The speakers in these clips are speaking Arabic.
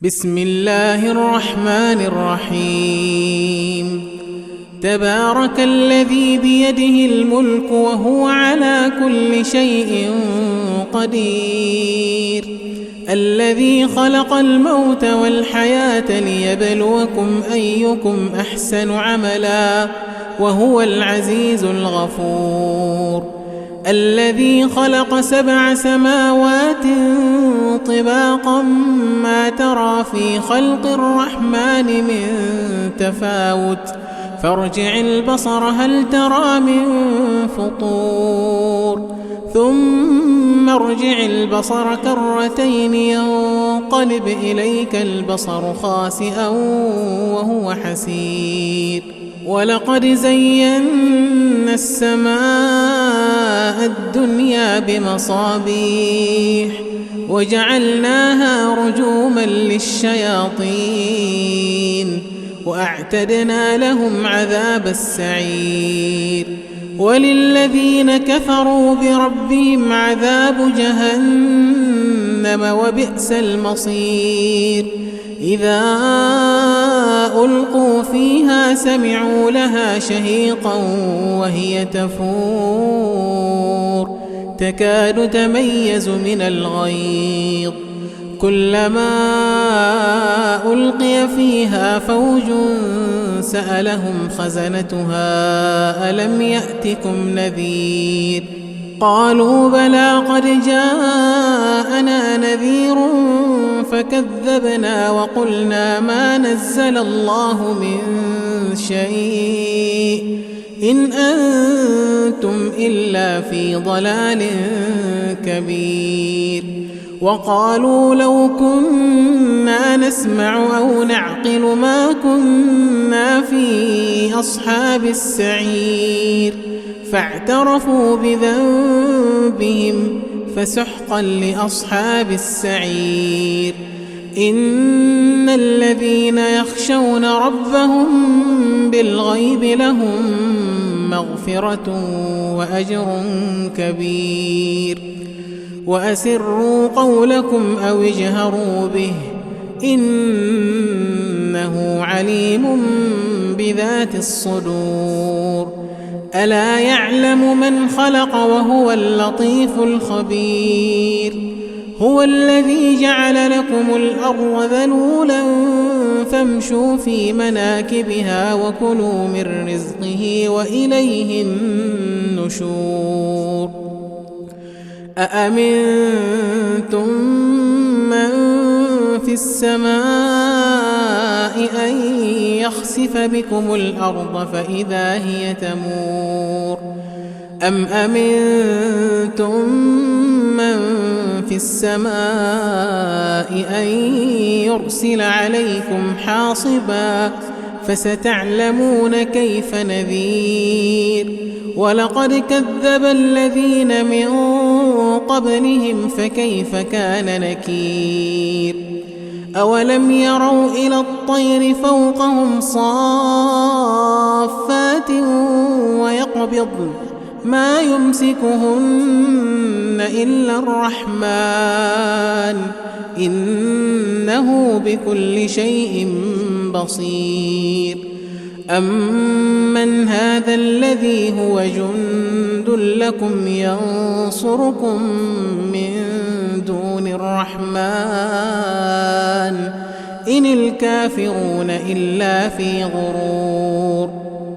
بسم الله الرحمن الرحيم. تبارك الذي بيده الملك وهو على كل شيء قدير، الذي خلق الموت والحياة ليبلوكم أيكم أحسن عملا وهو العزيز الغفور، الذي خلق 7 سماوات طباقا ما ترى في خلق الرحمن من تفاوت، فارجع البصر هل ترى من فطور، ثم ارجع البصر كرتين ينقلب إليك البصر خاسئا وهو حسير، ولقد زينا السماء الدنيا بمصابيح وجعلناها رجوما للشياطين وأعتدنا لهم عذاب السعير، وللذين كفروا بربهم عذاب جهنم وبئس المصير، إذا ألقوا فيها سمعوا لها شهيقا وهي تفور تكاد تميز من الغيظ، كلما ألقي فيها فوج سألهم خزنتها ألم يأتكم نذير، قالوا بلى قد جاءنا نذير فكذبنا وقلنا ما نزل الله من شيء إن أنتم إلا في ضلال كبير، وقالوا لو كنا نسمع أو نعقل ما كنا في أصحاب السعير، فاعترفوا بذنبهم فسحقا لأصحاب السعير، إن الذين يخشون ربهم بالغيب لهم مغفرة وأجر كبير، وأسروا قولكم أو اجهروا به إنه عليم بذات الصدور، ألا يعلم من خلق وهو اللطيف الخبير، هو الذي جعل لكم الأرض ذلولا فامشوا في مناكبها وكلوا من رزقه وإليه النشور، أأمنتم من في السماء أن يخسف بكم الأرض فإذا هي تمور، أم أمنتم من في السماء أن يرسل عليكم حاصبا فستعلمون كيف نذير، ولقد كذب الذين من قبلهم فكيف كان نكير، أولم يروا إلى الطير فوقهم صافات ويقبضن ما يمسكهن إلا الرحمن إنه بكل شيء بصير، أمن هذا الذي هو جند لكم ينصركم من دون الرحمن إن الكافرون إلا في غرور،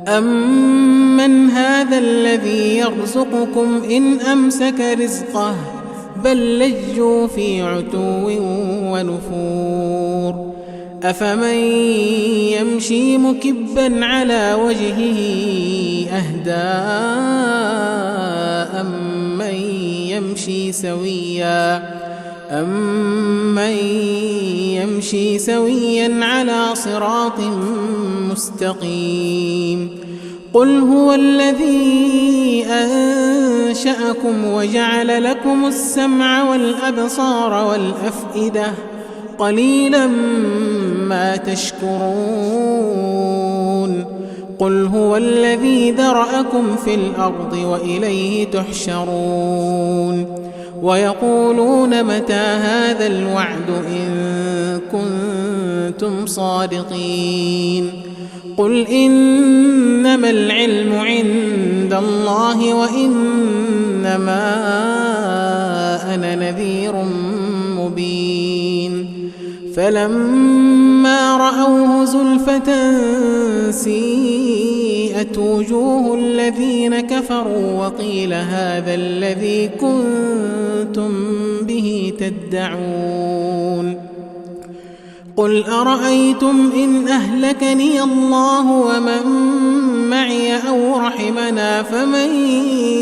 أمن هذا الذي يرزقكم إن أمسك رزقه بل لجوا في عتو ونفور، أفمن يمشي مكبا على وجهه أهدى أمن يمشي سويا على صراط مستقيم، قل هو الذي أنشأكم وجعل لكم السمع والأبصار والأفئدة قليلا ما تشكرون، قل هو الذي ذرأكم في الأرض وإليه تحشرون، ويقولون متى هذا الوعد إن كنتم كنتم صادقين. قل إنما العلم عند الله وإنما أنا نذير مبين. فلما رأوه زلفة سيئت وجوه الذين كفروا وقيل هذا الذي كنتم به تدعون. قل أرأيتم إن أهلكني الله ومن معي أو رحمنا فمن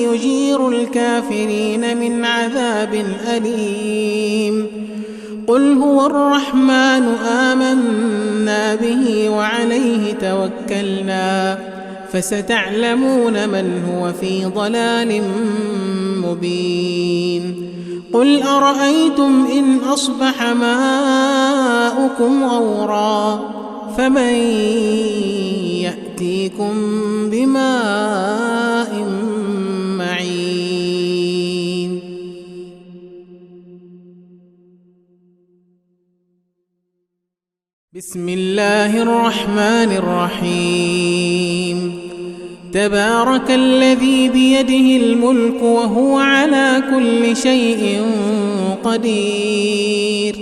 يجير الكافرين من عذاب أليم. قل هو الرحمن آمنا به وعليه توكلنا فستعلمون من هو في ضلال مبين. قل أرأيتم إن أصبح ماؤكم غورا فمن يأتيكم بماء معين. بسم الله الرحمن الرحيم. تبارك الذي بيده الملك وهو على كل شيء قدير.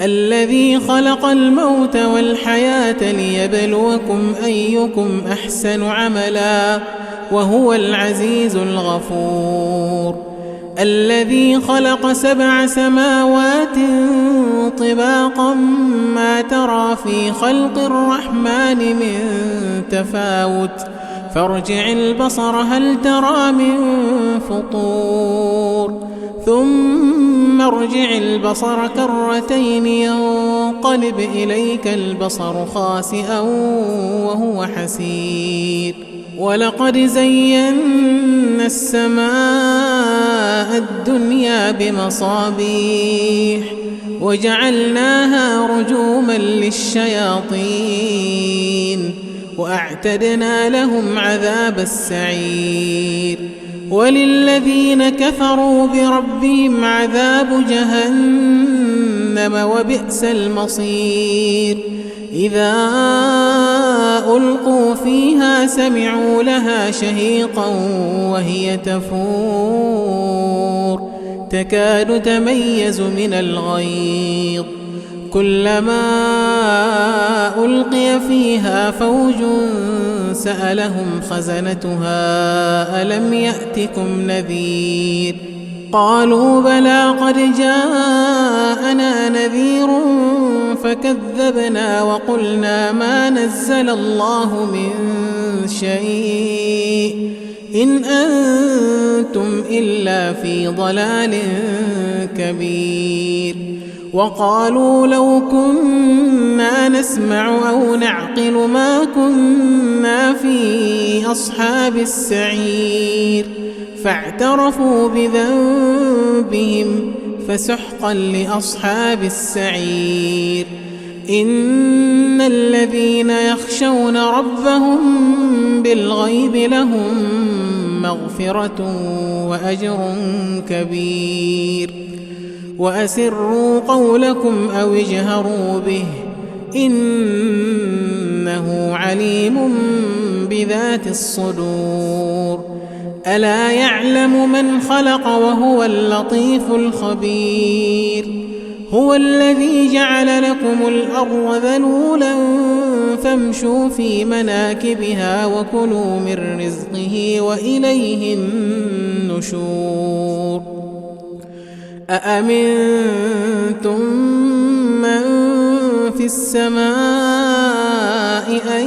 الذي خلق الموت والحياة ليبلوكم أيكم أحسن عملا وهو العزيز الغفور. الذي خلق 7 سماوات طباقا ما ترى في خلق الرحمن من تفاوت فارجع البصر هل ترى من فطور ثم ارجع البصر كرتين ينقلب إليك البصر خاسئا وهو حسير. ولقد زينا السماء الدنيا بمصابيح وجعلناها رجوما للشياطين وأعتدنا لهم عذاب السعير. وللذين كفروا بربهم عذاب جهنم وبئس المصير. إذا ألقوا فيها سمعوا لها شهيقا وهي تفور تكاد تميز من الغيظ. كلما ألقي فيها فوج سألهم خزنتها ألم يأتكم نذير قالوا بلى قد جاءنا نذير فكذبنا وقلنا ما نزل الله من شيء إن أنتم إلا في ضلال كبير. وقالوا لو كنا نسمع أو نعقل ما كنا في أصحاب السعير فاعترفوا بذنبهم فسحقا لأصحاب السعير. إن الذين يخشون ربهم بالغيب لهم مغفرة وأجر كبير. وأسروا قولكم أو اجهروا به إنه عليم بذات الصدور. ألا يعلم من خلق وهو اللطيف الخبير. هو الذي جعل لكم الأرض ذلولا فامشوا في مناكبها وكلوا من رزقه وإليه النشور. أأمنتم من في السماء أن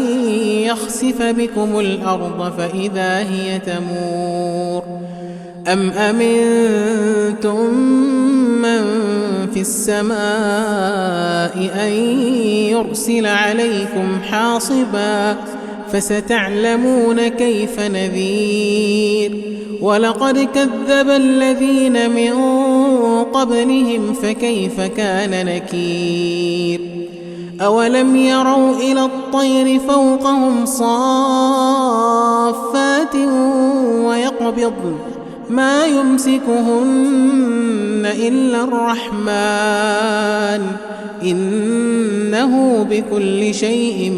يخسف بكم الأرض فإذا هي تمور أم أمنتم من في السماء أن يرسل عليكم حاصبا فستعلمون كيف نذير. ولقد كذب الذين من قبلهم فكيف كان نكير. أولم يروا إلى الطير فوقهم صافات ويقبضن ما يمسكهن إلا الرحمن إنه بكل شيء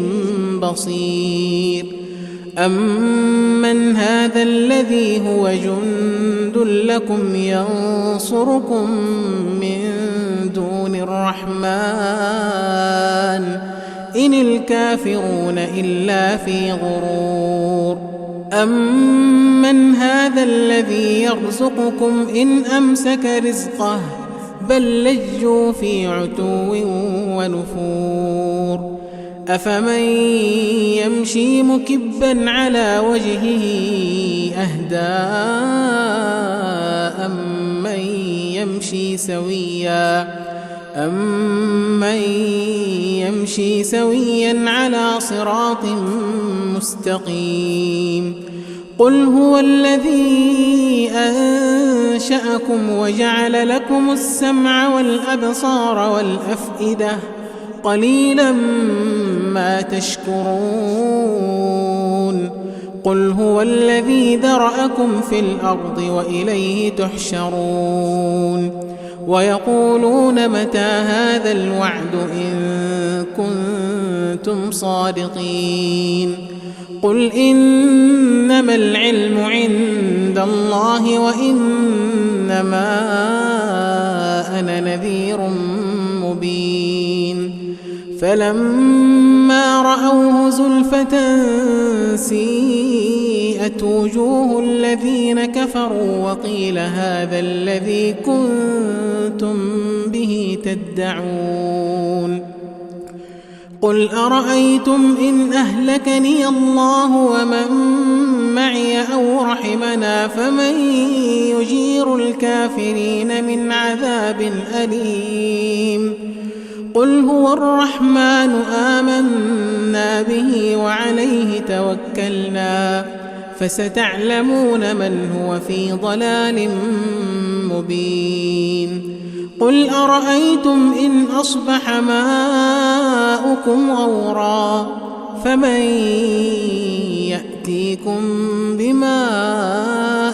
بصير. أمن هذا الذي هو جند لكم ينصركم من دون الرحمن إن الكافرون إلا في غرور. أمن هذا الذي يرزقكم إن أمسك رزقه بل لجوا في عتو ونفور. أفمن يمشي مكبا على وجهه أهدى أمن يمشي سويا على صراط مستقيم. قل هو الذي أنشأكم وجعل لكم السمع والأبصار والأفئدة قليلا ما تشكرون. قل هو الذي ذرأكم في الأرض وإليه تحشرون. ويقولون متى هذا الوعد إن كنتم صادقين. قل إنما العلم عند الله وإنما أنا نذير مبين. فلما رأوه زلفة سيئت وجوه الذين كفروا وقيل هذا الذي كنتم به تدعون. قل أرأيتم إن أهلكني الله ومن معي أو رحمنا فمن يجير الكافرين من عذاب أليم. قل هو الرحمن آمنا به وعليه توكلنا فستعلمون من هو في ضلال مبين. قل أرأيتم إن أصبح ماؤكم غورا فمن يأتيكم بماء